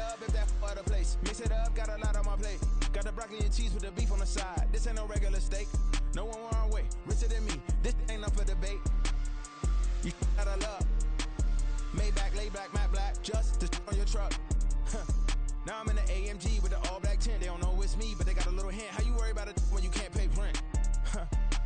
up if that other place. Mix it up, got a lot on my plate. Got the broccoli and cheese with the beef on the side. This ain't no regular steak. No one wrong way, richer than me. This ain't up for debate. You out of love. Maybach, lay back, matte black, just to on your truck. Now I'm in the AMG with the all black tint. They don't know it's me, but they got a little hint. How you worry about it when you can't pay rent?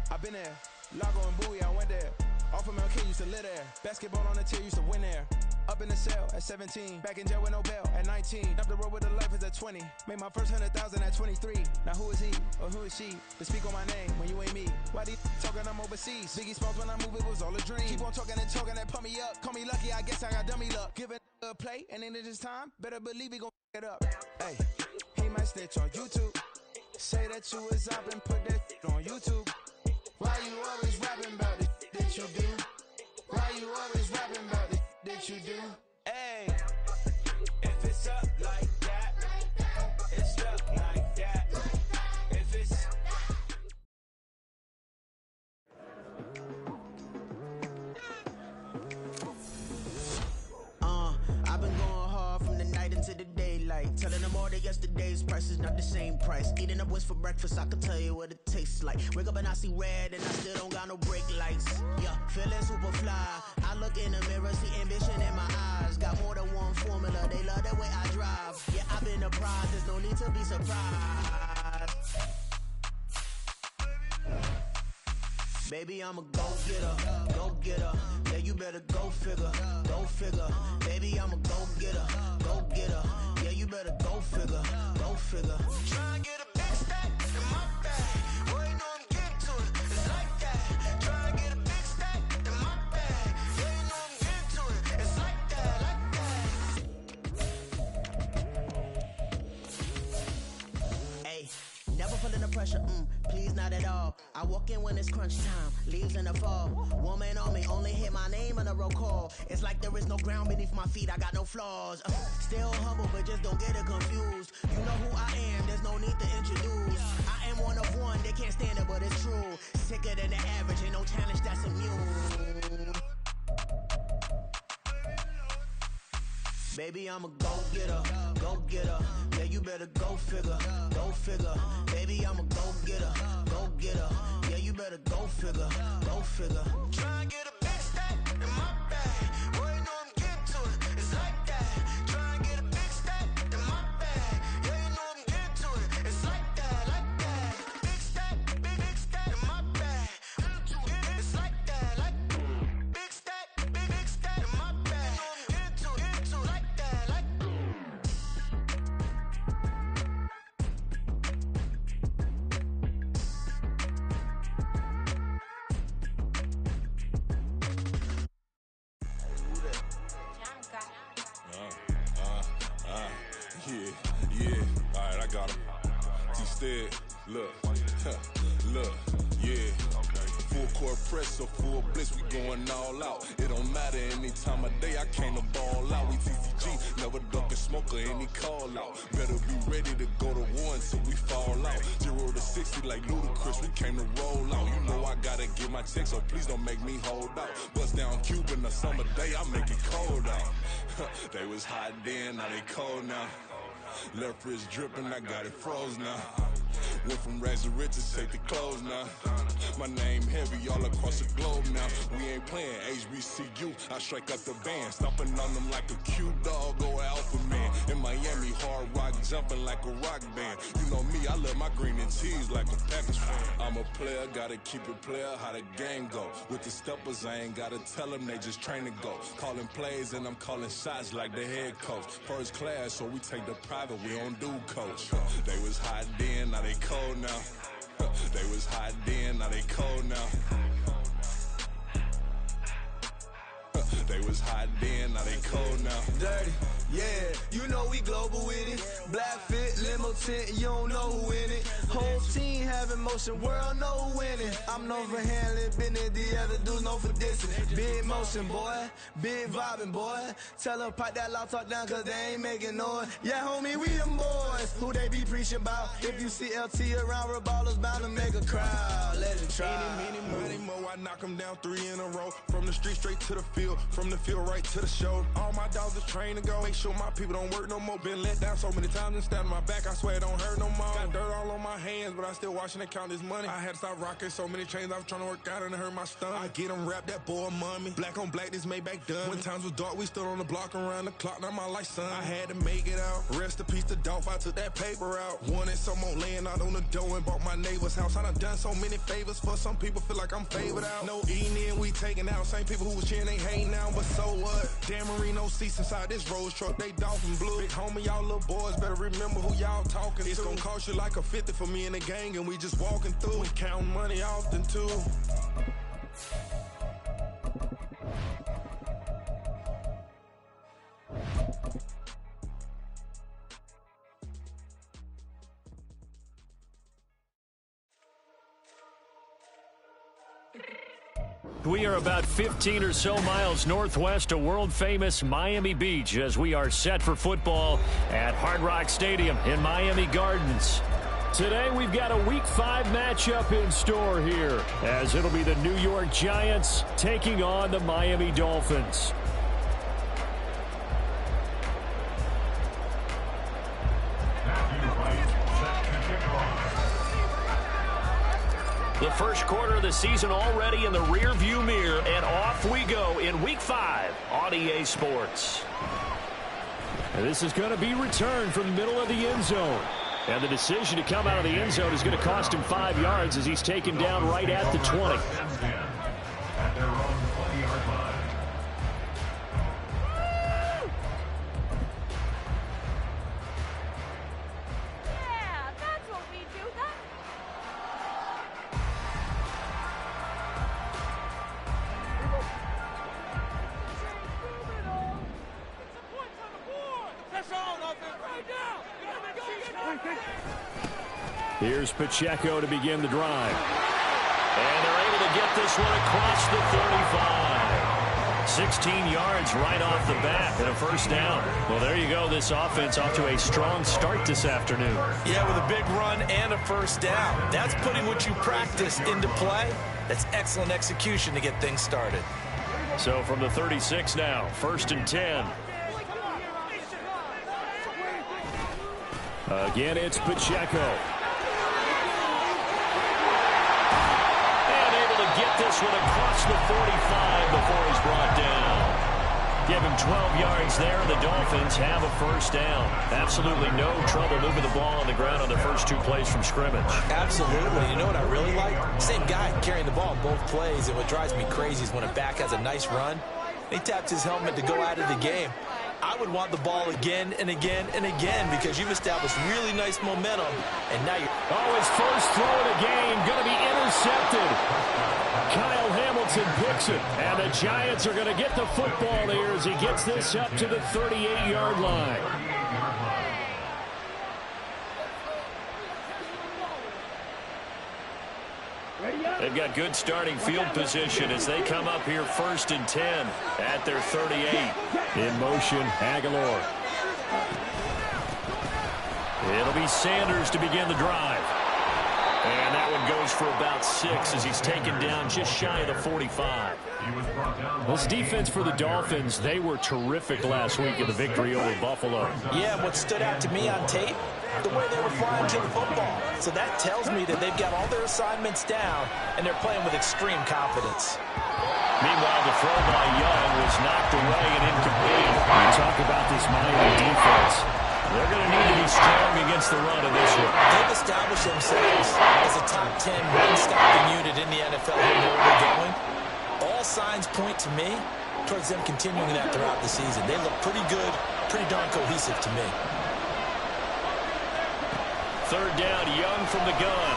I've been there. Lago and Bowie, I went there. Off of MLK, used to live there. Basketball on the tier, used to win there. Up in the cell at 17. Back in jail with no bail at 19. Up the road with the life is at 20. Made my first 100,000 at 23. Now who is he or who is she to speak on my name when you ain't me? Why these talking I'm overseas? Biggie Smalls when I move it was all a dream. Keep on talking and talking that pump me up. Call me lucky, I guess I got dummy luck. Give it a play and then this time, better believe he gon' it up. Hey, he might snitch on YouTube. Say that you was up and put that on YouTube. Why you always rapping about the that you do? Why you always rapping about the that you do? Hey, if it's up like that, it's up like that. If it's I've been going hard from the night into the daylight. Telling them all that yesterday's price is not the same price. Eating up what's for breakfast, I can tell you what it tastes like. Wake up and I see red and I still don't got no brake lights. Yeah, feeling super fly. I look in the mirror, see ambition in my eyes. Got more than one formula, they love the way I drive. Yeah, I've been a prize, there's no need to be surprised. Baby, I'm a go-getter, go-getter. Yeah, you better go figure, go figure. Baby, I'm a go-getter, go-getter. Yeah, you better go figure, go figure. Try and get a big stack in my bag. Boy, you know I'm getting to it, it's like that. Try and get a big stack in my bag. Yeah, you know I'm getting to it, it's like that, like that. Hey, never feeling the pressure, please not at all. I walk in when it's crunch time, leaves in the fall. Woman on me, only hit my name on a roll call. It's like there is no ground beneath my feet, I got no flaws. Still humble, but just don't get it confused. You know who I am, there's no need to introduce. I am one of one, they can't stand it, but it's true. Sicker than the average, ain't no challenge that's immune. Baby, I'm a go-getter, go-getter. Yeah, you better go figure, go figure. Baby, I'm a go-getter, go-getter. Yeah, you better go figure, go figure. Try and get a big stack in my bag. Boy, you know I'm getting to it, it's like that. Try and get a big stack in my bag. Yeah, you know I'm getting to it, it's like that, like that. Big stack, big stack in my bag. It's like that, like big stack in my bag. You know I'm getting to it, like that, like. Yeah, alright, I got him. T-Stead, look, look, yeah. Full court press, so full blitz, we going all out. It don't matter any time of day, I came to ball out. We TCG, never duck a smoker, any call out. Better be ready to go to war until we fall out. 0 to 60 like Ludacris, we came to roll out. You know I gotta get my check, so please don't make me hold out. Bust down Cuban, a summer day, I make it cold out. They was hot then, now they cold now. Left wrist dripping, I got it froze now. Went from rags to riches, take the clothes now. My name heavy all across the globe now. We ain't playing HBCU, I strike up the band. Stomping on them like a cute dog or alpha man. In Miami, hard rock jumping like a rock band. You know me, I love my green and cheese like a Packers fan. I'm a player, gotta keep it player, how the game go. With the steppers, I ain't gotta tell them, they just train to go. Calling plays and I'm calling shots like the head coach. First class, so we take the private, we don't do coach. They was hot then, now they cold now. They was hot then, now they cold now. They was hot then, now they cold now. Dirty, yeah, global with it. Black fit, limo tint, you don't know who in it. Whole team had have emotion, world no winning. I'm known for handling business, the other dudes known for dissing. Big motion, boy, big vibing, boy. Tell them pipe that loud talk down, cause they ain't making noise. Yeah, homie, we them boys, who they be preaching about. If you see LT around, Reballo's bound to make a crowd. Let it try. Money, mo, I knock them down 3 in a row. From the street straight to the field, from the field right to the show. All my dogs are trained to go. Make sure my people don't work no more. Been let down so many times and stabbed my back. I swear it don't hurt no more. Got dirt all on my hands, but I still watching and count this money. I had to stop rocking so many chains. I was trying to work out and it hurt my stomach. I get them rap that boy mommy. Black on black, this Maybach done. When times was dark, we stood on the block around the clock. Now my life, son. I had to make it out. Rest in peace to Dolph. I took that paper out. Wanted some more laying out on the dough and bought my neighbor's house. I done so many favors for some people. Feel like I'm favored out. No eating in, we taking out. Same people who was cheering, they hating now, but so what? Dan Marino seats inside this Rolls truck, they Dolphin blue. Big homie, y'all little boys better remember who y'all talking to. It's gonna cost you like a 50 for me and the gang, and we just walking through and counting money often too. We are about 15 or so miles northwest of world-famous Miami Beach as we are set for football at Hard Rock Stadium in Miami Gardens. Today we've got a Week 5 matchup in store here as it'll be the New York Giants taking on the Miami Dolphins. The first quarter of the season already in the rear-view mirror, and off we go in Week 5 on EA Sports. And this is going to be returned from the middle of the end zone. And the decision to come out of the end zone is going to cost him 5 yards as he's taken down right at the 20. At their own 20-yard line. Here's Pacheco to begin the drive. And they're able to get this one across the 35. 16 yards right off the bat and a first down. Well, there you go. This offense off to a strong start this afternoon. Yeah, with a big run and a first down. That's putting what you practice into play. That's excellent execution to get things started. So from the 36 now, 1st and 10. Again, it's Pacheco. Get this one across the 45 before he's brought down. Give him 12 yards there, and the Dolphins have a first down. Absolutely no trouble moving the ball on the ground on the first 2 plays from scrimmage. Absolutely. You know what I really like? Same guy carrying the ball both plays, and what drives me crazy is when a back has a nice run, he taps his helmet to go out of the game. I would want the ball again and again and again because you've established really nice momentum, and now you're... Oh, his first throw of the game going to be intercepted. Kyle Hamilton picks it, and the Giants are going to get the football here as he gets this up to the 38-yard line. They've got good starting field position as they come up here 1st and 10 at their 38. In motion, Aguilar. It'll be Sanders to begin the drive. And that one goes for about 6 as he's taken down just shy of the 45. This defense for the Dolphins, they were terrific last week in the victory over Buffalo. Yeah, what stood out to me on tape, the way they were flying to the football. So that tells me that they've got all their assignments down, and they're playing with extreme confidence. Meanwhile, the throw by Young was knocked away and incomplete. We talk about this Miami defense. They're going to need to be strong against the run in this one. They've established themselves as a top 10 run-stopping unit in the NFL. They know where they're going. All signs point to me towards them continuing that throughout the season. They look pretty good, pretty darn cohesive to me. 3rd down, Young from the gun.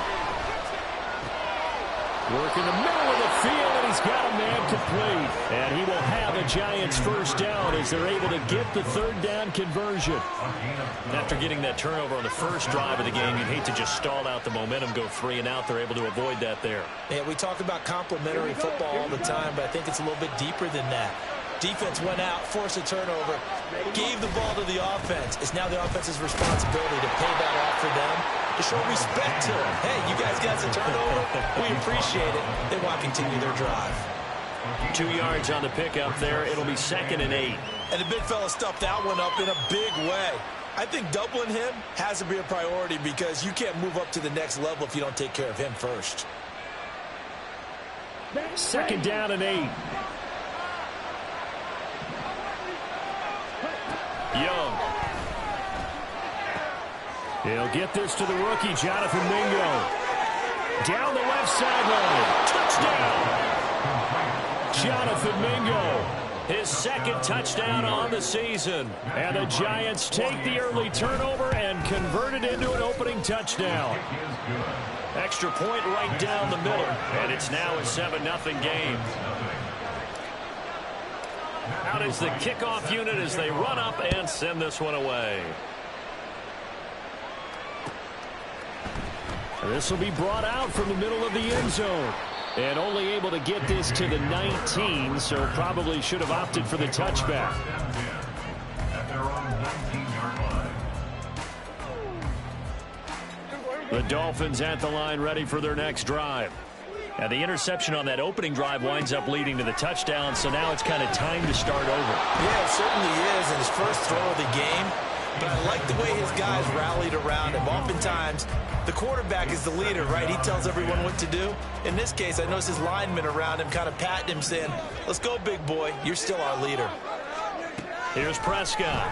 Work in the middle of the field, and he's got a man complete. And he will have a Giants first down as they're able to get the third down conversion. After getting that turnover on the first drive of the game, you'd hate to just stall out the momentum, go 3 and out. They're able to avoid that there. Yeah, we talk about complementary football all the time, but I think it's a little bit deeper than that. Defense went out, forced a turnover, gave the ball to the offense. It's now the offense's responsibility to pay that off for them, to show respect to them. Hey, you guys got a turnover? We appreciate it. They want to continue their drive. 2 yards on the pickup there. It'll be 2nd and 8. And the big fella stuffed that one up in a big way. I think doubling him has to be a priority because you can't move up to the next level if you don't take care of him first. 2nd down and 8. Young. He'll get this to the rookie, Jonathan Mingo. Down the left sideline. Touchdown. Jonathan Mingo. His 2nd touchdown on the season. And the Giants take the early turnover and convert it into an opening touchdown. Extra point right down the middle. And it's now a 7-0 game. Out is the kickoff unit as they run up and send this one away. This will be brought out from the middle of the end zone. And only able to get this to the 19, so probably should have opted for the touchback. At their own 19-yard line. The Dolphins at the line ready for their next drive. And the interception on that opening drive winds up leading to the touchdown, so now it's kind of time to start over. Yeah, it certainly is in his first throw of the game. But I like the way his guys rallied around him. Oftentimes, the quarterback is the leader, right? He tells everyone what to do. In this case, I noticed his linemen around him kind of patting him, saying, let's go, big boy. You're still our leader. Here's Prescott.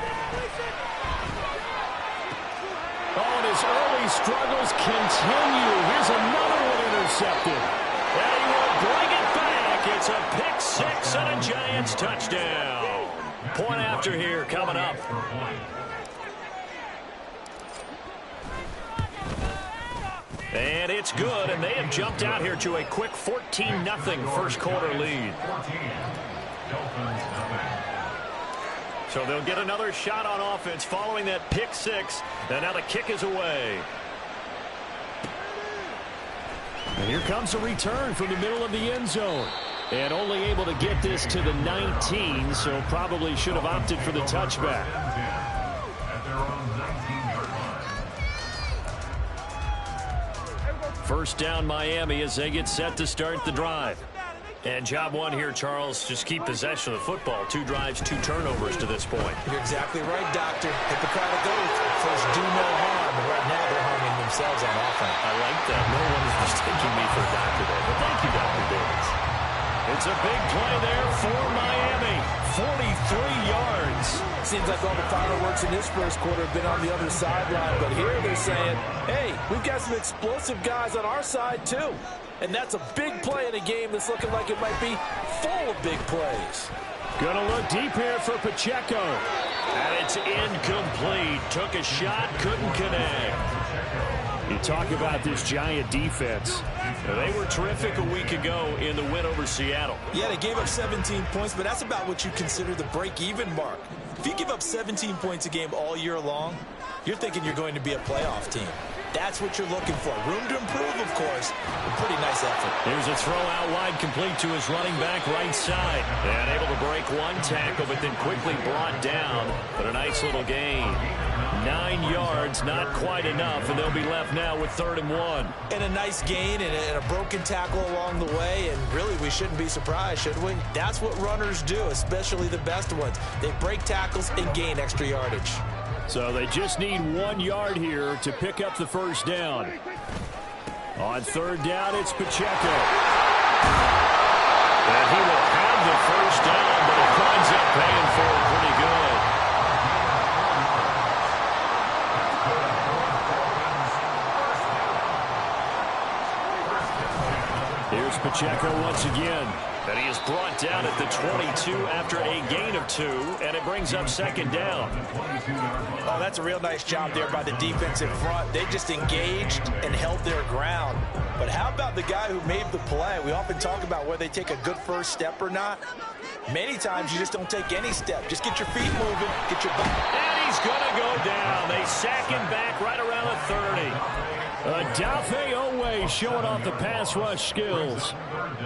Oh, and his early struggles continue. Here's another one intercepted. And he will bring it back. It's a pick-6 and a Giants touchdown. Point after here coming up. And it's good, and they have jumped out here to a quick 14-0 first quarter lead. So they'll get another shot on offense following that pick-6, and now the kick is away. And here comes a return from the middle of the end zone. And only able to get this to the 19, so probably should have opted for the touchback. At their own 19-yard line. First down Miami as they get set to start the drive. And job one here, Charles, just keep possession of the football. 2 drives, 2 turnovers to this point. You're exactly right, Doctor. Hippocratic oath. First, do no harm. And right now, they're harming themselves on offense. I like that. No one is mistaking me for a doctor there. But thank you, Dr. Davis. It's a big play there for Miami. 43 yards. Seems like all the fireworks in this first quarter have been on the other sideline. But here they're saying, hey, we've got some explosive guys on our side, too. And that's a big play in a game that's looking like it might be full of big plays. Gonna look deep here for Pacheco. And it's incomplete. Took a shot, couldn't connect. You talk about this Giant defense. They were terrific a week ago in the win over Seattle. Yeah, they gave up 17 points, but that's about what you consider the break-even mark. If you give up 17 points a game all year long, you're thinking you're going to be a playoff team. That's what you're looking for. Room to improve, of course. A pretty nice effort. Here's a throw out wide, complete to his running back right side. And able to break one tackle, but then quickly brought down. But a nice little gain. 9 yards, not quite enough, and they'll be left now with 3rd and 1. And a nice gain and a broken tackle along the way, and really we shouldn't be surprised, should we? That's what runners do, especially the best ones. They break tackles and gain extra yardage. So they just need 1 yard here to pick up the first down. On 3rd down, it's Pacheco. And he will have the first down, but it winds up paying for it pretty good. Here's Pacheco once again. And he is brought down at the 22 after a gain of 2, and it brings up second down. Oh, that's a real nice job there by the defense in front. They just engaged and held their ground. But how about the guy who made the play? We often talk about whether they take a good first step or not. Many times you just don't take any step. Just get your feet moving, get your back. And he's going to go down. They sack him back right around the 30. Odafe Oweh showing off the pass rush skills.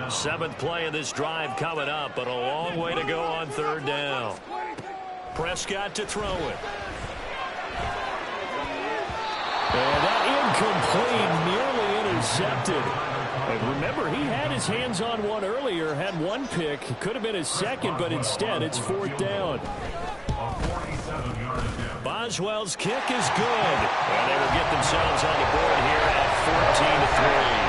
7th play of this drive coming up, but a long way to go on 3rd down. Prescott to throw it. And that incomplete, nearly intercepted. And remember, he had his hands on one earlier, had one pick. Could have been his second, but instead it's 4th down. Boswell's kick is good. And they will get themselves on the board here at 14-3.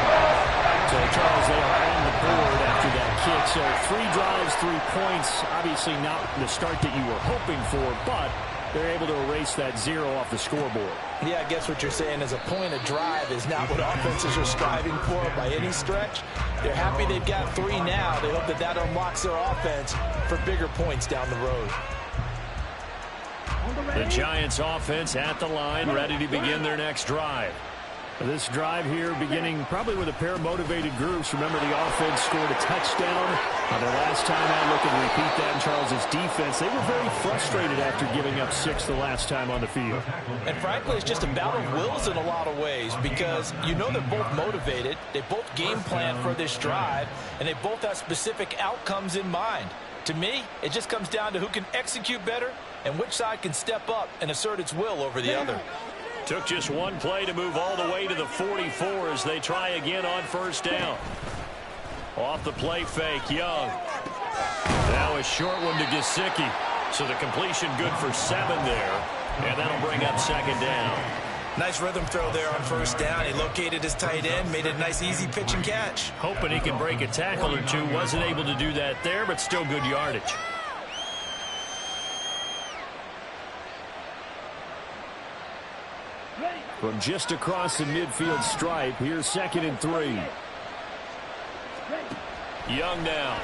So, Charles, they are on the board after that kick. So 3 drives, 3 points. Obviously not the start that you were hoping for, but they're able to erase that 0 off the scoreboard. Yeah, I guess what you're saying is a point of drive is not what offenses are striving for by any stretch. They're happy they've got 3 now. They hope that that unlocks their offense for bigger points down the road. The Giants offense at the line, ready to begin their next drive. This drive here beginning probably with a pair of motivated groups. Remember, the offense scored a touchdown. The last time I look and repeat that in Charles's defense, they were very frustrated after giving up 6 the last time on the field. And frankly, it's just a battle of wills in a lot of ways because you know they're both motivated. They both game plan for this drive, and they both have specific outcomes in mind. To me, it just comes down to who can execute better and which side can step up and assert its will over the other. Took just one play to move all the way to the 44 as they try again on 1st down. Off the play fake, Young. Now a short one to Gesicki. So the completion good for 7 there. And that'll bring up 2nd down. Nice rhythm throw there on 1st down. He located his tight end, made it a nice easy pitch and catch. Hoping he can break a tackle or two. Wasn't able to do that there, but still good yardage. From just across the midfield stripe, here's 2nd and 3. Young now.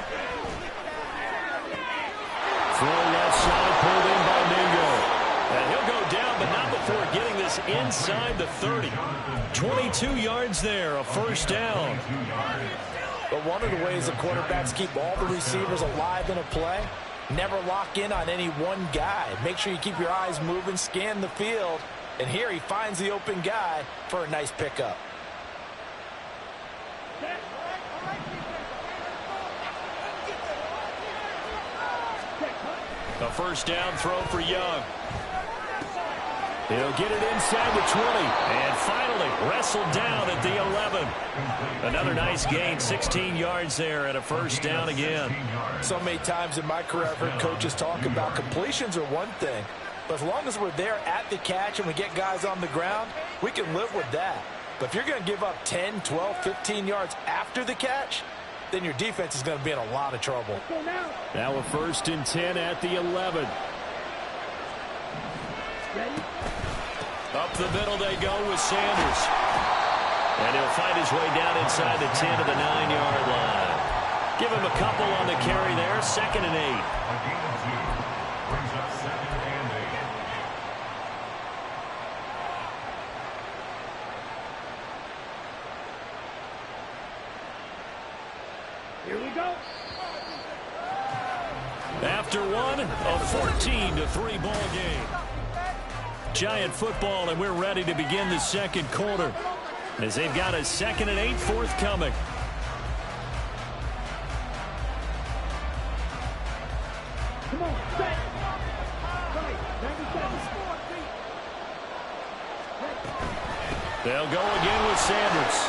Throw left side, pulled in by Mingo. And he'll go down, but not before getting this inside the 30. 22 yards there, a 1st down. But one of the ways the quarterbacks keep all the receivers alive in a play, never lock in on any one guy. Make sure you keep your eyes moving, scan the field. And here he finds the open guy for a nice pickup. A 1st down throw for Young. He'll get it inside the 20. And finally wrestled down at the 11. Another nice gain, 16 yards there and a 1st down again. So many times in my career I've heard coaches talk about completions are one thing. But as long as we're there at the catch and we get guys on the ground, we can live with that. But if you're going to give up 10, 12, 15 yards after the catch, then your defense is going to be in a lot of trouble. Now a 1st and 10 at the 11. Up the middle they go with Sanders. And he'll find his way down inside the 10 to the 9-yard line. Give him a couple on the carry there, 2nd and 8. Here we go. After one, a 14-3 ball game. Giant football, and we're ready to begin the 2nd quarter as they've got a 2nd and 8 forthcoming. Come on, set. They'll go again with Sanders.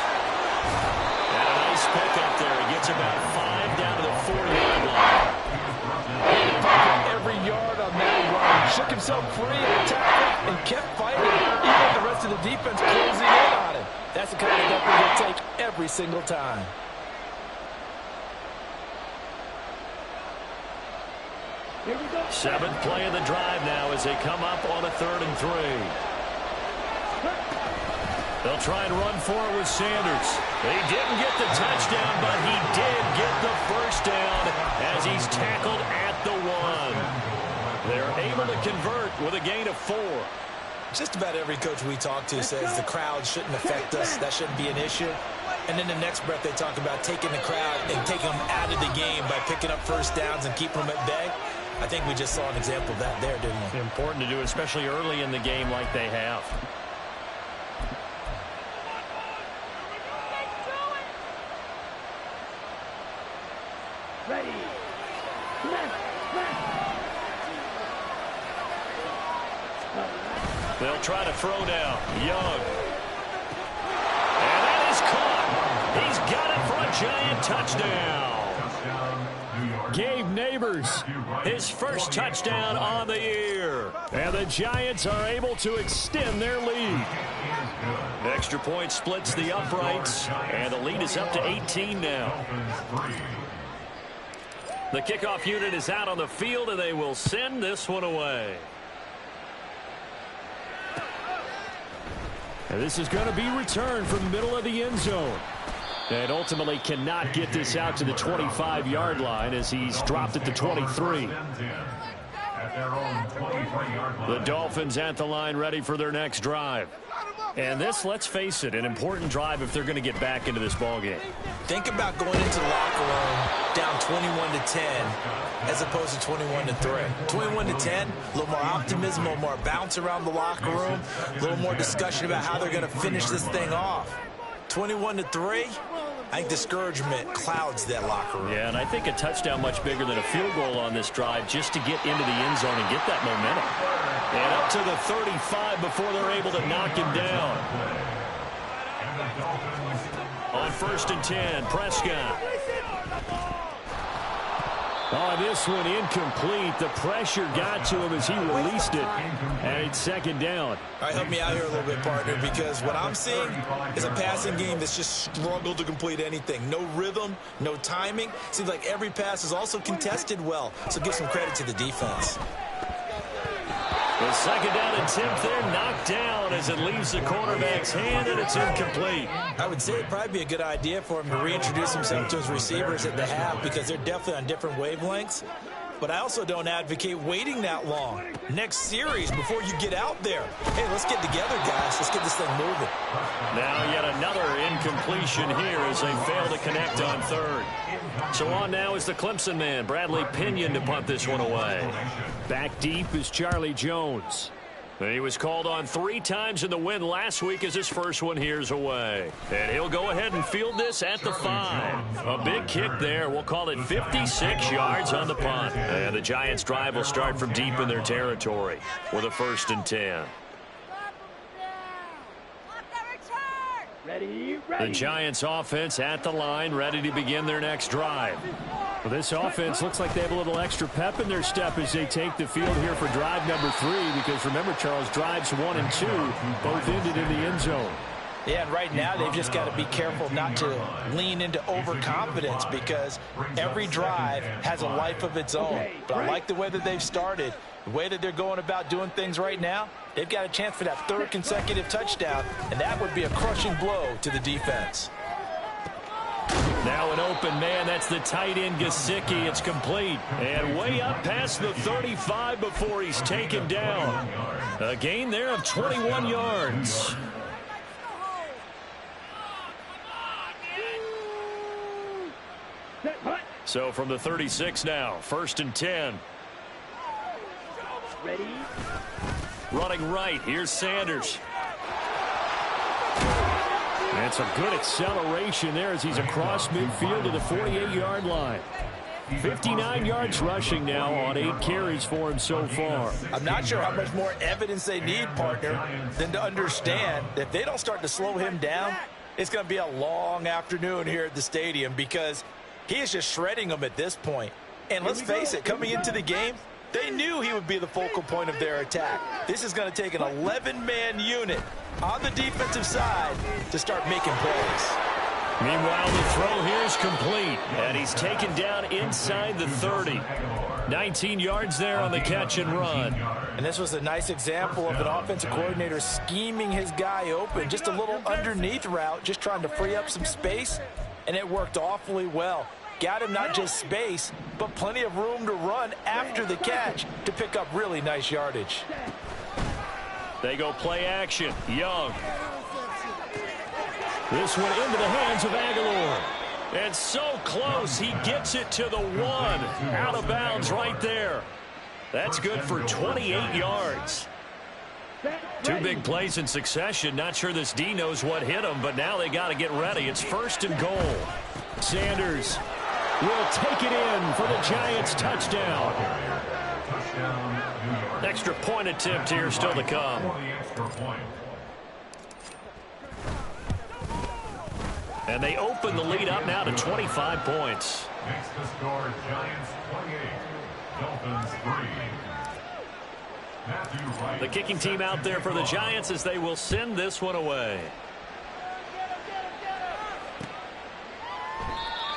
And a nice pick up there. He gets about 5 down to the 4-yard line. Every yard on that run. Shook himself free in the tackle and kept fighting. Even the rest of the defense closing in on him. That's the kind of effort he'll take every single time. Here we go. 7th play of the drive now as they come up on a 3rd and 3. They'll try and run for it with Sanders. He didn't get the touchdown, but he did get the first down as he's tackled at the 1. They're able to convert with a gain of 4. Just about every coach we talk to says the crowd shouldn't affect us. That shouldn't be an issue. And then the next breath they talk about taking the crowd and taking them out of the game by picking up first downs and keeping them at bay. I think we just saw an example of that there, didn't we? Important to do, especially early in the game like they have. Ready. They'll try to throw down. Young. And that is caught. He's got it for a Giant touchdown. Gabe Neighbors, his first touchdown on the year. And the Giants are able to extend their lead. Extra point splits the uprights, and the lead is up to 18 now. The kickoff unit is out on the field, and they will send this one away. And this is going to be returned from the middle of the end zone. And ultimately cannot get this out to the 25-yard line as he's dropped at the 23. The Dolphins at the line ready for their next drive. And this, let's face it, an important drive if they're going to get back into this ballgame. Think about going into the locker room down 21-10 as opposed to 21-3. 21-10, a little more optimism, a little more bounce around the locker room, a little more discussion about how they're going to finish this thing off. 21-3, I think discouragement clouds that locker room. Yeah, and I think a touchdown much bigger than a field goal on this drive just to get into the end zone and get that momentum. And up to the 35 before they're able to knock him down. On 1st and 10, Prescott. Oh, this one incomplete. The pressure got to him as he released it. And it's 2nd down. All right, help me out here a little bit, partner, because what I'm seeing is a passing game that's just struggled to complete anything. No rhythm, no timing. Seems like every pass is also contested well, so give some credit to the defense. The 2nd down and 10th there, knocked down as it leaves the quarterback's hand, and it's incomplete. I would say it'd probably be a good idea for him to reintroduce himself to his receivers at the half because they're definitely on different wavelengths. But I also don't advocate waiting that long. Next series before you get out there. Hey, let's get together, guys. Let's get this thing moving. Now yet another incompletion here as they fail to connect on 3rd. So on now is the Clemson man, Bradley Pinion, to punt this one away. Back deep is Charlie Jones. He was called on 3 times in the win last week as his first one here's away. And he'll go ahead and field this at the 5. A big kick there. We'll call it 56 yards on the punt. And the Giants' drive will start from deep in their territory with a 1st and 10. Ready. The Giants' offense at the line, ready to begin their next drive. Well, this offense looks like they have a little extra pep in their step as they take the field here for drive number 3, because remember, Charles, drives 1 and 2 both ended in the end zone. Yeah, and right now they've just got to be careful not to lean into overconfidence because every drive has a life of its own. But I like the way that they've started, the way that they're going about doing things right now. They've got a chance for that 3rd consecutive touchdown, and that would be a crushing blow to the defense. Now an open man, that's the tight end Gesicki. It's complete. And way up past the 35 before he's taken down. A gain there of 21 yards. So from the 36 now, 1st and 10. Ready. Running right, here's Sanders. And some good acceleration there as he's across midfield to the 48-yard line. 59 yards rushing now on 8 carries for him so far. I'm not sure how much more evidence they need, partner, than to understand that if they don't start to slow him down, it's going to be a long afternoon here at the stadium because he is just shredding them at this point. And let's face it, coming into the game, they knew he would be the focal point of their attack. This is going to take an 11-man unit on the defensive side to start making plays. Meanwhile, the throw here is complete, and he's taken down inside the 30. 19 yards there on the catch and run. And this was a nice example of an offensive coordinator scheming his guy open. Just a little underneath route, just trying to free up some space, and it worked awfully well. Got him not just space, but plenty of room to run after the catch to pick up really nice yardage. They go play action. Young. This one into the hands of Aguilar. And so close, he gets it to the 1. Out of bounds right there. That's good for 28 yards. 2 big plays in succession. Not sure this D knows what hit him, but now they got to get ready. It's 1st and goal. Sanders will take it in for the Giants touchdown. Extra point attempt here still to come. And they open the lead up now to 25 points. Makes the score Giants 28, Dolphins 3. Matthew Wright. The kicking team out there for the Giants as they will send this one away.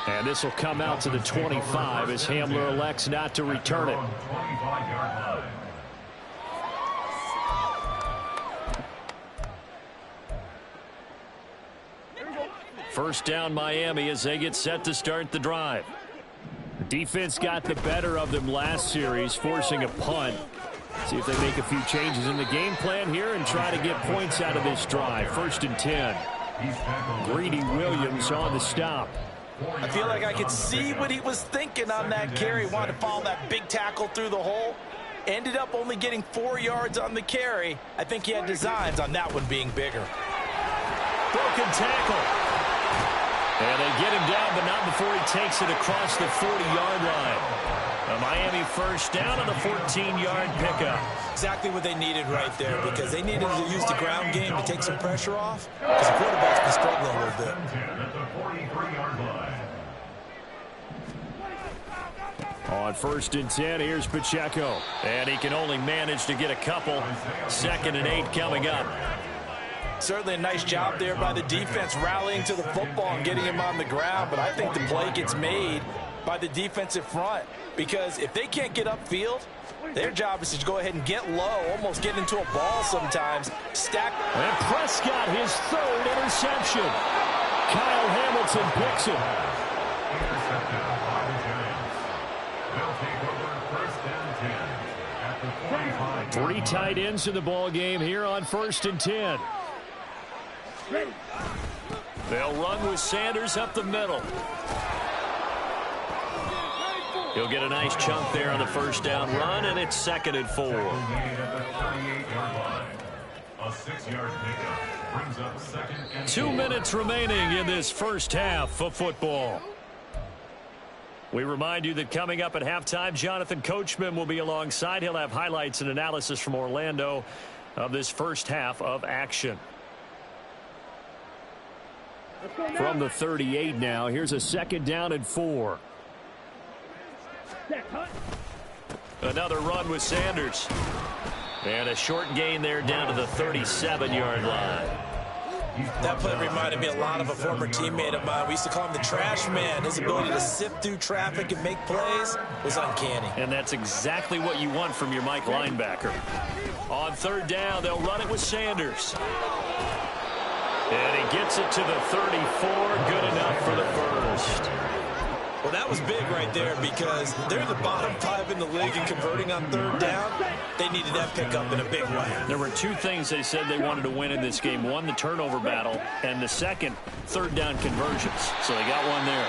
And this will come out to the 25 as Hamler elects not to return it. 25-yard line. First down Miami as they get set to start the drive. The defense got the better of them last series, forcing a punt. See if they make a few changes in the game plan here and try to get points out of this drive. 1st and 10. Greedy Williams on the stop. I feel like I could see what he was thinking on that carry. Wanted to follow that big tackle through the hole. Ended up only getting 4 yards on the carry. I think he had designs on that one being bigger. Broken tackle. And they get him down, but not before he takes it across the 40-yard line. A Miami first down on the 14-yard pickup. Exactly what they needed right there, because they needed to use the ground game to take some pressure off, because the quarterback's been struggling a little bit. At the 43-yard line. On 1st and 10, here's Pacheco. And he can only manage to get a couple. 2nd and 8 coming up. Certainly a nice job there by the defense rallying to the football and getting him on the ground, but I think the play gets made by the defensive front, because if they can't get upfield, their job is to go ahead and get low, almost get into a ball sometimes, stack. And Prescott, his 3rd interception. Kyle Hamilton picks it. Intercepted by the Giants. They'll take over 1st and 10 at the 45. 3 tight ends in the ball game here on 1st and 10. They'll run with Sanders up the middle. He'll get a nice chunk there on the 1st down run, and it's 2nd and 4. A 6-yard pickup brings up 2nd and 2 minutes remaining in this first half of football. We remind you that coming up at halftime, Jonathan Coachman will be alongside. He'll have highlights and analysis from Orlando of this first half of action. From the 38 now, here's a 2nd down and 4. Another run with Sanders. And a short gain there down to the 37-yard line. That play reminded me a lot of a former teammate of mine. We used to call him the trash man. His ability to sift through traffic and make plays was uncanny. And that's exactly what you want from your Mike linebacker. On 3rd down, they'll run it with Sanders. And he gets it to the 34. Good enough for the first. Well, that was big right there, because they're the bottom 5 in the league in converting on 3rd down. They needed that pickup in a big way. There were 2 things they said they wanted to win in this game. One, the turnover battle, and the second, 3rd down conversions. So they got one there.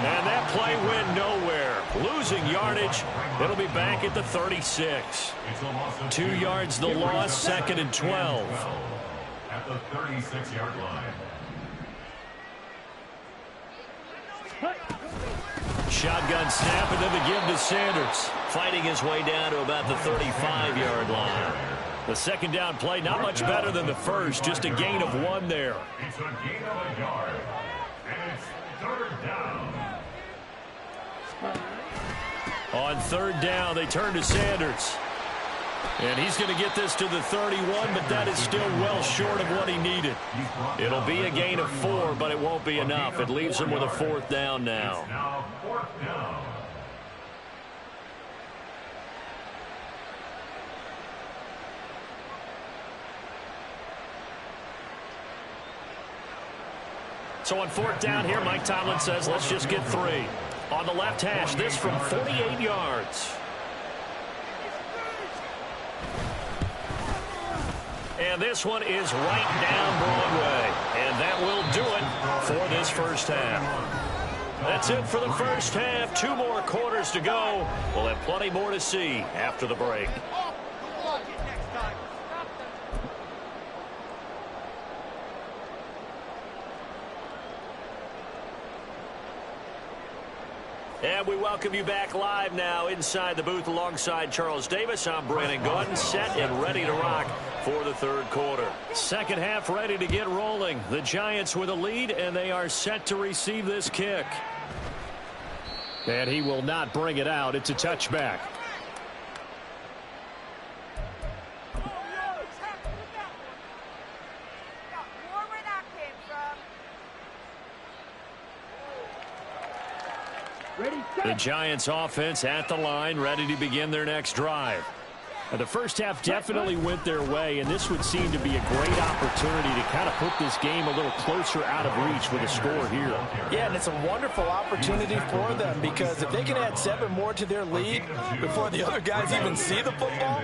And that play went nowhere. Losing yardage. It'll be back at the 36. 2 yards the loss, 2nd and 12. At the 36-yard line. Shotgun snap, and then the give to Sanders. Fighting his way down to about the 35-yard line. The 2nd down play, not much better than the first, just a gain of 1 there. It's a gain of a yard. And it's 3rd down. On 3rd down, they turn to Sanders. And he's going to get this to the 31, but that is still well short of what he needed. It'll be a gain of 4, but it won't be enough. It leaves him with a 4th down now. It's now 4th down. So on 4th down here, Mike Tomlin says, let's just get 3. On the left hash, this from 48 yards. And this one is right down Broadway. And that will do it for this first half. That's it for the first half. 2 more quarters to go. We'll have plenty more to see after the break. And we welcome you back live now inside the booth alongside Charles Davis. I'm Brandon Gaudin, set and ready to rock for the third quarter. Second half ready to get rolling. The Giants with a lead, and they are set to receive this kick. And he will not bring it out. It's a touchback. The Giants offense at the line, ready to begin their next drive. The first half definitely went their way, and this would seem to be a great opportunity to kind of put this game a little closer out of reach with a score here. Yeah, and it's a wonderful opportunity for them, because if they can add 7 more to their lead before the other guys even see the football,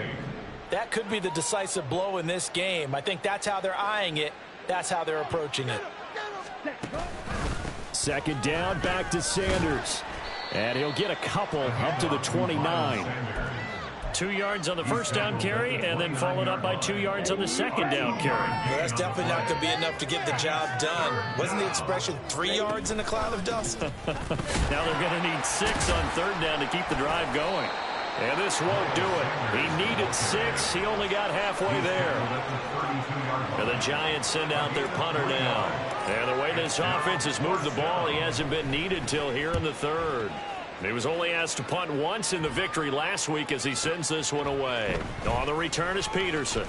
that could be the decisive blow in this game. I think that's how they're eyeing it. That's how they're approaching it. Second down, back to Sanders. And he'll get a couple up to the 29. 2 yards on the first down carry, and then followed up by 2 yards on the second down carry. Well, that's definitely not going to be enough to get the job done. Wasn't the expression 3 yards in a cloud of dust? Now they're going to need 6 on third down to keep the drive going. And this won't do it. He needed 6. He only got halfway there. And the Giants send out their punter now. And the way this offense has moved the ball, he hasn't been needed till here in the third. He was only asked to punt once in the victory last week as he sends this one away. On the return is Peterson.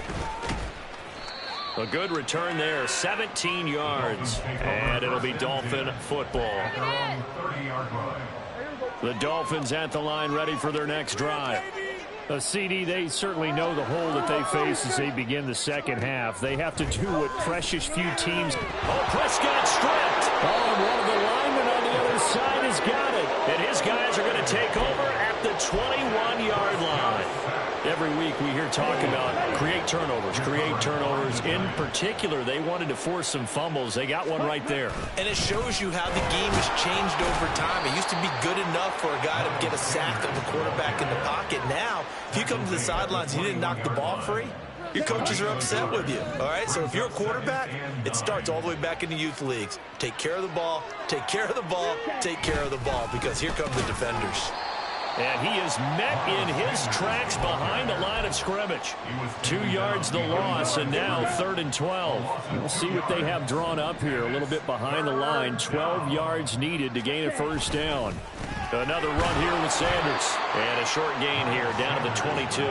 A good return there, 17 yards. And it'll be Dolphin football. The Dolphins at the line, ready for their next drive. CD, they certainly know the hole that they face as they begin the second half. They have to do what precious few teams. Oh, Prescott stripped. Oh, and one of the linemen on the other side has got it. And his guys are going to take over at the 21-yard line. Every week we hear talk about create turnovers. In particular, they wanted to force some fumbles. They got one right there. And it shows you how the game has changed over time. It used to be good enough for a guy to get a sack of a quarterback in the pocket. Now, if you come to the sidelines and you didn't knock the ball free, your coaches are upset with you. All right, so if you're a quarterback, it starts all the way back in the youth leagues. Take care of the ball, take care of the ball, take care of the ball, because here come the defenders. And he is met in his tracks behind the line of scrimmage. 2 yards the loss, and now 3rd and 12. We'll see what they have drawn up here. A little bit behind the line. 12 yards needed to gain a first down. Another run here with Sanders. And a short gain here down to the 22.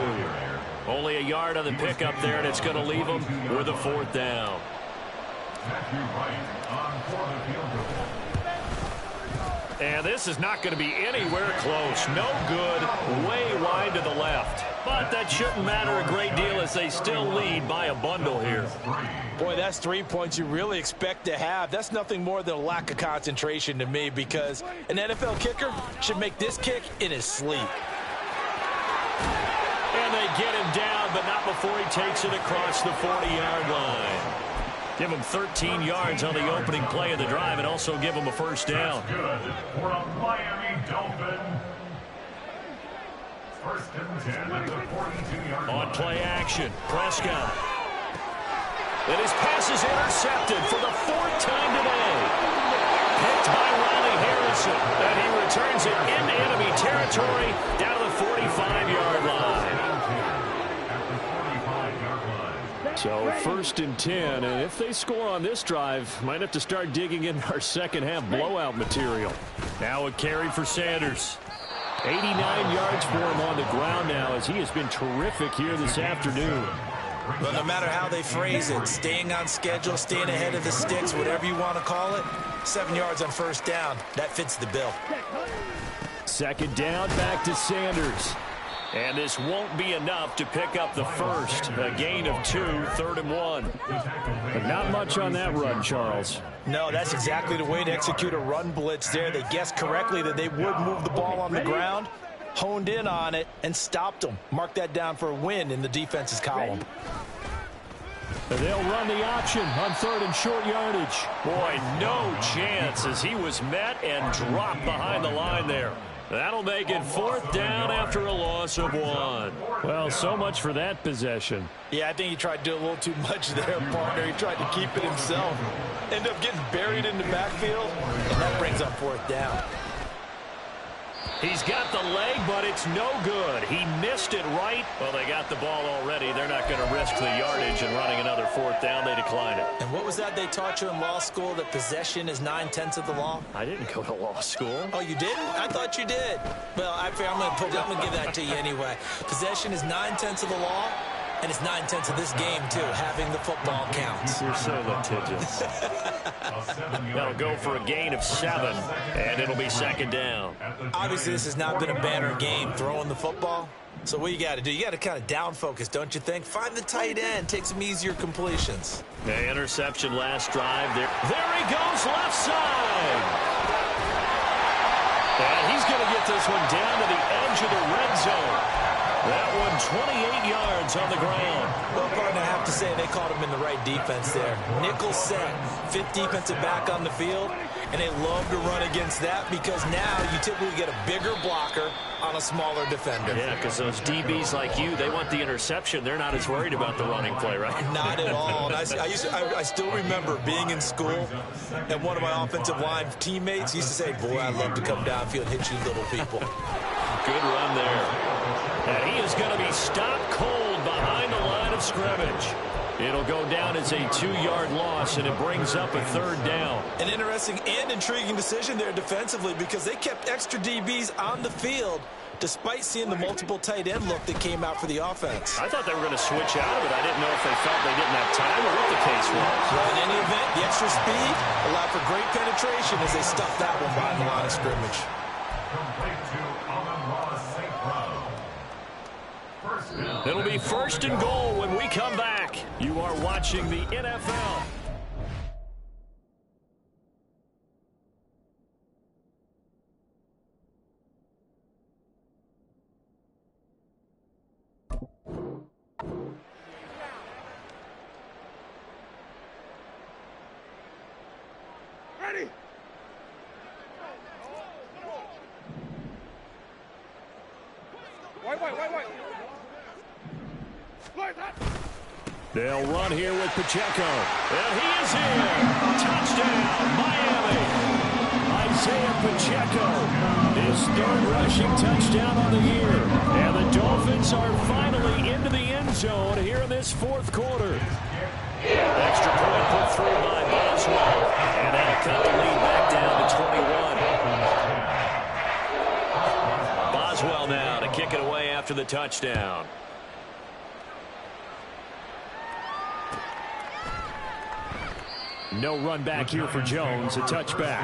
Only a yard on the pickup there, and it's going to leave them with a 4th down. And this is not going to be anywhere close. No good. Way wide to the left. But that shouldn't matter a great deal as they still lead by a bundle here. Boy, that's 3 points you really expect to have. That's nothing more than a lack of concentration to me, because an NFL kicker should make this kick in his sleep. And they get him down, but not before he takes it across the 40-yard line. Give him 13 yards on the opening play of the drive and also give him a first down. That's good for a Miami Dolphin. First and 10 at the 42-yard line. On play action, Prescott. And his pass is intercepted for the 4th time today. Picked by Riley Harrison. And he returns it into enemy territory down to the 45-yard line. So 1st and 10, and if they score on this drive, might have to start digging in our second half blowout material. Now a carry for Sanders. 89 yards for him on the ground now, as he has been terrific here this afternoon. Well, no matter how they phrase it, staying on schedule, staying ahead of the sticks, whatever you want to call it, 7 yards on first down, that fits the bill. Second down, back to Sanders. And this won't be enough to pick up the first. A gain of 2, 3rd and 1. But not much on that run, Charles. No, that's exactly the way to execute a run blitz there. They guessed correctly that they would move the ball on the ground, honed in on it, and stopped them. Mark that down for a win in the defense's column. They'll run the option on 3rd and short yardage. Boy, no chance as he was met and dropped behind the line there. That'll make it 4th down after a loss of 1. Well, so much for that possession. Yeah, I think he tried to do a little too much there, partner. He tried to keep it himself. Ended up getting buried in the backfield, and that brings up 4th down. He's got the leg, but it's no good. He missed it right. Well, they got the ball already. They're not going to risk the yardage and running another 4th down. They decline it. And what was that they taught you in law school, that possession is 9/10 of the law? I didn't go to law school. Oh, you didn't? I thought you did. Well, I'm going to give that to you anyway. Possession is 9/10 of the law, and it's 9/10 of this game, too. Having the football counts. You're so litigious. That'll go for a gain of 7, and it'll be 2nd down. Obviously, this has not been a banner game throwing the football. So what you got to do, you got to kind of down focus, don't you think? Find the tight end, take some easier completions. The interception last drive. There he goes, left side. And he's going to get this one down to the edge of the red zone. That one 28 yards on the ground. Well, partner, I have to say they caught him in the right defense there. Nickel set, 5th defensive back on the field, and they love to run against that because now you typically get a bigger blocker on a smaller defender. Yeah, because those DBs like you, they want the interception. They're not as worried about the running play, right? Not at all. And I still remember being in school, and one of my offensive line teammates used to say, boy, I'd love to come downfield and hit you little people. Good run there. And he is going to be stopped cold behind the line of scrimmage. It'll go down as a 2-yard loss, and it brings up a 3rd down. An interesting and intriguing decision there defensively because they kept extra DBs on the field despite seeing the multiple tight end look that came out for the offense. I thought they were going to switch out of it. I didn't know if they felt they didn't have time or what the case was. Well, in any event, the extra speed allowed for great penetration as they stuffed that one behind the line of scrimmage. Complete to Amon-Ra St. Brown. It'll be 1st and goal when we come back. You are watching the NFL. Ready? Wait. They'll run here with Pacheco. And he is in. Touchdown, Miami. Isaiah Pacheco, his 3rd rushing touchdown on the year. And the Dolphins are finally into the end zone here in this 4th quarter. Extra point put through by Boswell. And that'll cut the lead back down to 21. Boswell now to kick it away after the touchdown. No run back here for Jones, a touchback.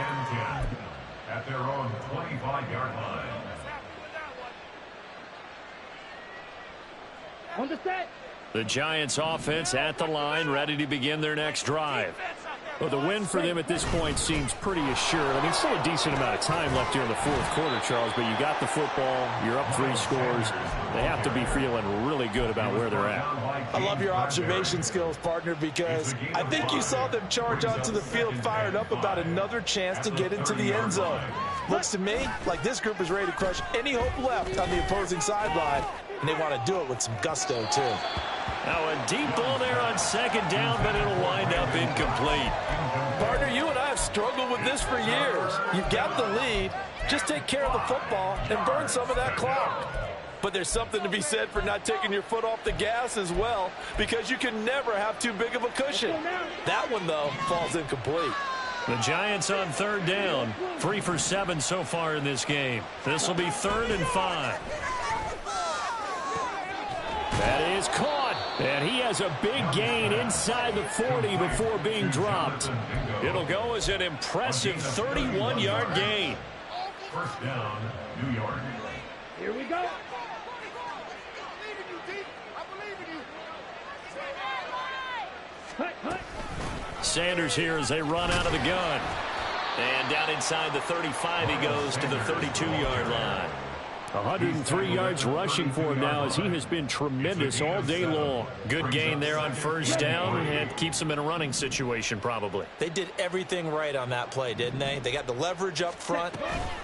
At their own 25-yard line. The Giants offense at the line, ready to begin their next drive. Well, the win for them at this point seems pretty assured. I mean, still a decent amount of time left here in the 4th quarter, Charles, but you got the football, you're up 3 scores. They have to be feeling really good about where they're at. I love your observation skills, partner, because I think you saw them charge onto the field fired up about another chance to get into the end zone. Looks to me like this group is ready to crush any hope left on the opposing sideline, and they want to do it with some gusto, too. Now a deep ball there on 2nd down, but it'll wind up incomplete. Partner, you and I have struggled with this for years. You've got the lead. Just take care of the football and burn some of that clock. But there's something to be said for not taking your foot off the gas as well, because you can never have too big of a cushion. That one, though, falls incomplete. The Giants on 3rd down. 3 for 7 so far in this game. This will be 3rd and 5. That is caught. And he has a big gain inside the 40 before being dropped. It'll go as an impressive 31-yard gain. 1st down, New York. Here we go. Sanders here as they run out of the gun. And down inside the 35, he goes to the 32-yard line. 103 yards rushing for him now as he has been tremendous all day long. Good gain there on first down and keeps him in a running situation probably. They did everything right on that play, didn't they? They got the leverage up front,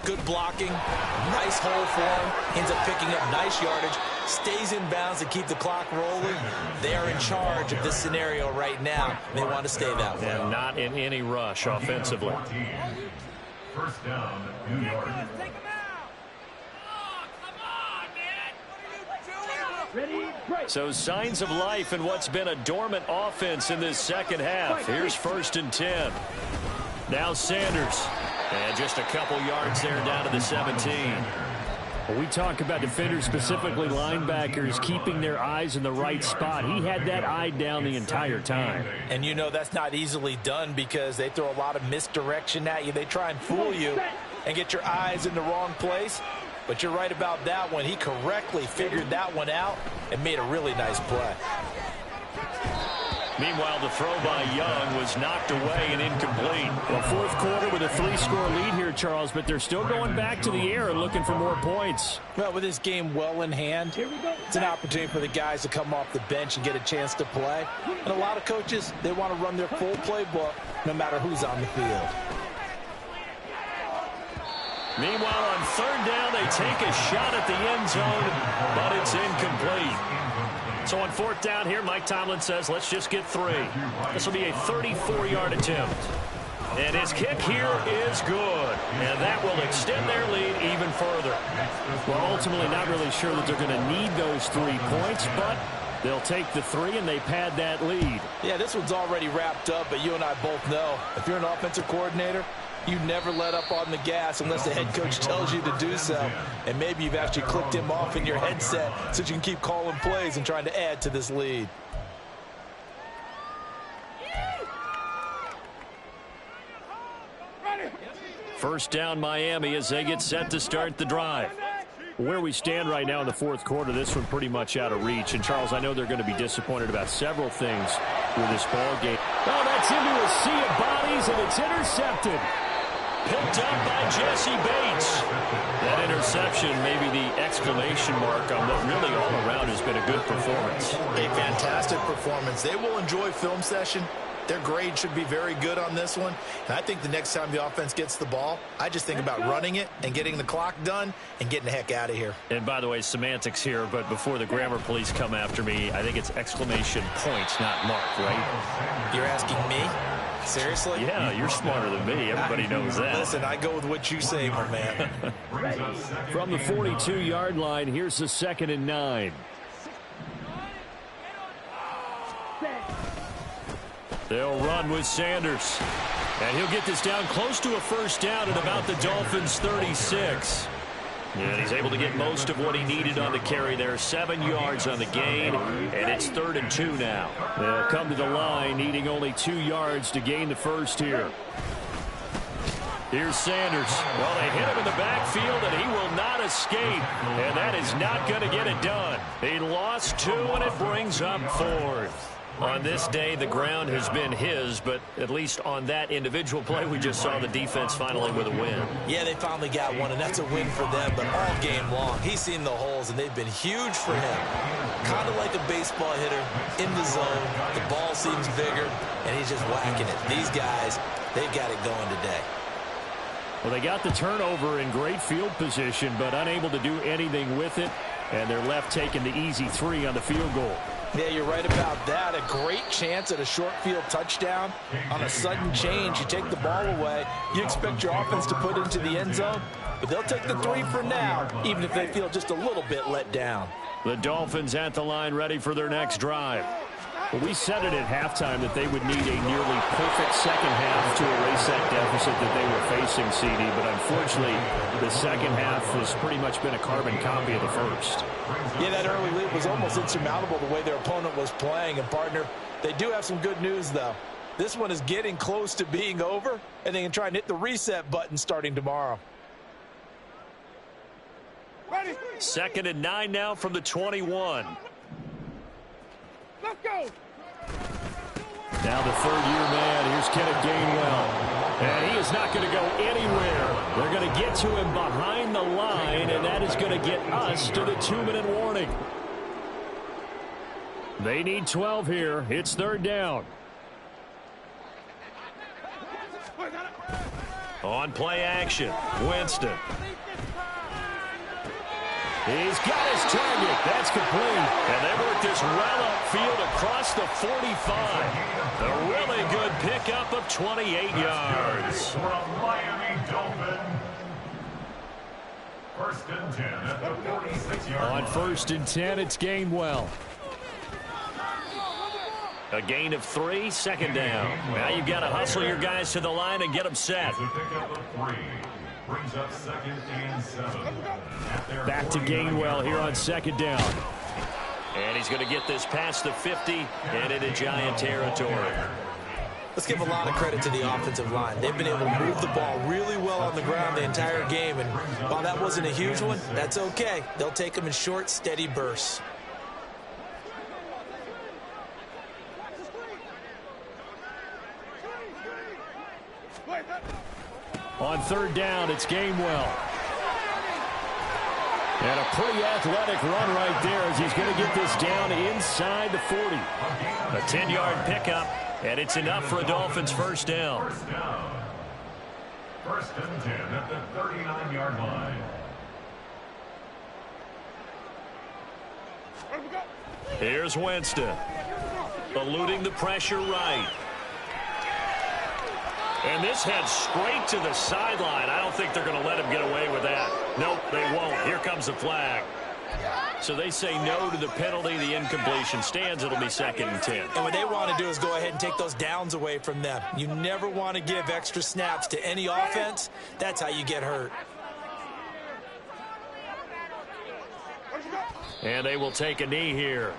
good blocking, nice hole for him, ends up picking up nice yardage, stays in bounds to keep the clock rolling. They are in charge of this scenario right now. They want to stay that way. And not in any rush offensively. First down, New York. So signs of life in what's been a dormant offense in this second half. Here's 1st and 10. Now Sanders. And just a couple yards there down to the 17. When we talk about defenders, specifically linebackers, keeping their eyes in the right spot. He had that eye down the entire time. And you know that's not easily done because they throw a lot of misdirection at you. They try and fool you and get your eyes in the wrong place. But you're right about that one. He correctly figured that one out and made a really nice play. Meanwhile, the throw by Young was knocked away and incomplete. Well, fourth quarter with a 3-score lead here, Charles, but they're still going back to the air and looking for more points. Well, with this game well in hand, it's an opportunity for the guys to come off the bench and get a chance to play. And a lot of coaches, they want to run their full playbook no matter who's on the field. Meanwhile, on third down, they take a shot at the end zone, but it's incomplete. So on fourth down here, Mike Tomlin says, let's just get 3. This will be a 34-yard attempt. And his kick here is good. And that will extend their lead even further. Well, ultimately, not really sure that they're going to need those 3 points, but they'll take the 3 and they pad that lead. Yeah, this one's already wrapped up, but you and I both know if you're an offensive coordinator, you never let up on the gas unless the head coach tells you to do so. And maybe you've actually clicked him off in your headset so you can keep calling plays and trying to add to this lead. First down Miami as they get set to start the drive. Where we stand right now in the fourth quarter, this one pretty much out of reach. And, Charles, I know they're going to be disappointed about several things with this ball game. Oh, that's into a sea of bodies, and it's intercepted. Picked up by Jesse Bates. That interception, maybe the exclamation mark on what really all around has been a good performance. A fantastic performance. They will enjoy film session. Their grade should be very good on this one. And I think the next time the offense gets the ball, I just think about running it and getting the clock done and getting the heck out of here. And by the way, semantics here, but before the grammar police come after me, I think it's exclamation points, not mark, right? You're asking me? Seriously? Yeah, you're smarter than me. Everybody knows that. Listen, I go with what you say, my man. From the 42-yard line, here's the 2nd and 9. They'll run with Sanders. And he'll get this down close to a first down at about the Dolphins' 36. And he's able to get most of what he needed on the carry there. 7 yards on the gain, and it's 3rd and 2 now. They'll come to the line, needing only 2 yards to gain the first here. Here's Sanders. Well, they hit him in the backfield, and he will not escape. And that is not going to get it done. He lost 2, and it brings up 4th. On this day, the ground has been his, but at least on that individual play, we just saw the defense finally with a win. Yeah, they finally got one, and that's a win for them, but all game long, he's seen the holes, and they've been huge for him. Kind of like a baseball hitter in the zone. The ball seems bigger, and he's just whacking it. These guys, they've got it going today. Well, they got the turnover in great field position, but unable to do anything with it, and they're left taking the easy 3 on the field goal. Yeah, you're right about that. A great chance at a short field touchdown. On a sudden change, you take the ball away. You expect your offense to put it into the end zone, but they'll take the 3 for now, even if they feel just a little bit let down. The Dolphins at the line ready for their next drive. Well, we said it at halftime that they would need a nearly perfect second half to erase that deficit that they were facing, CD, but unfortunately, the second half has pretty much been a carbon copy of the first. Yeah, that early lead was almost insurmountable the way their opponent was playing. And, partner, they do have some good news, though. This one is getting close to being over, and they can try and hit the reset button starting tomorrow. 2nd and 9 now from the 21. Let's go. Now the third-year man, here's Kenneth Gainwell. And he is not going to go anywhere. They're going to get to him behind the line, and that is going to get us to the 2-minute warning. They need 12 here. It's third down. On play action, Winston. He's got his target. That's complete. And they work this well upfield across the 45. A really good pickup of 28 yards. For a Miami Dolphin. First and 10 at the 46-yard line. On first and 10, it's Gainwell. A gain of 3, second down. Now you've got to hustle your guys to the line and get them set. Brings up second and 7. Back to Gainwell here on second down. And he's going to get this past the 50 and into Giant territory. Let's give a lot of credit to the offensive line. They've been able to move the ball really well on the ground the entire game. And while that wasn't a huge one, that's okay. They'll take them in short, steady bursts. On third down, it's Gainwell. And a pretty athletic run right there as he's going to get this down inside the 40. A 10-yard pickup, and it's enough for a Dolphins first down. First and 10 at the 39-yard line. Here's Winston. Eluding the pressure right. And this heads straight to the sideline. I don't think they're going to let him get away with that. Nope, they won't. Here comes the flag. So they say no to the penalty. The incompletion stands. It'll be second and 10. And what they want to do is go ahead and take those downs away from them. You never want to give extra snaps to any offense. That's how you get hurt. And they will take a knee here.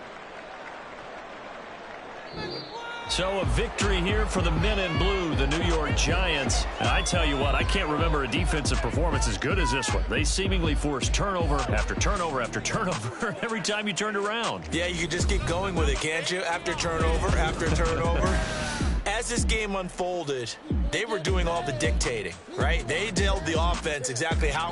So a victory here for the men in blue, the New York Giants. And I tell you what, I can't remember a defensive performance as good as this one. They seemingly forced turnover after turnover after turnover every time you turned around. Yeah, you can just keep going with it, can't you? After turnover, after turnover. As this game unfolded, they were doing all the dictating, right? They told the offense exactly how it was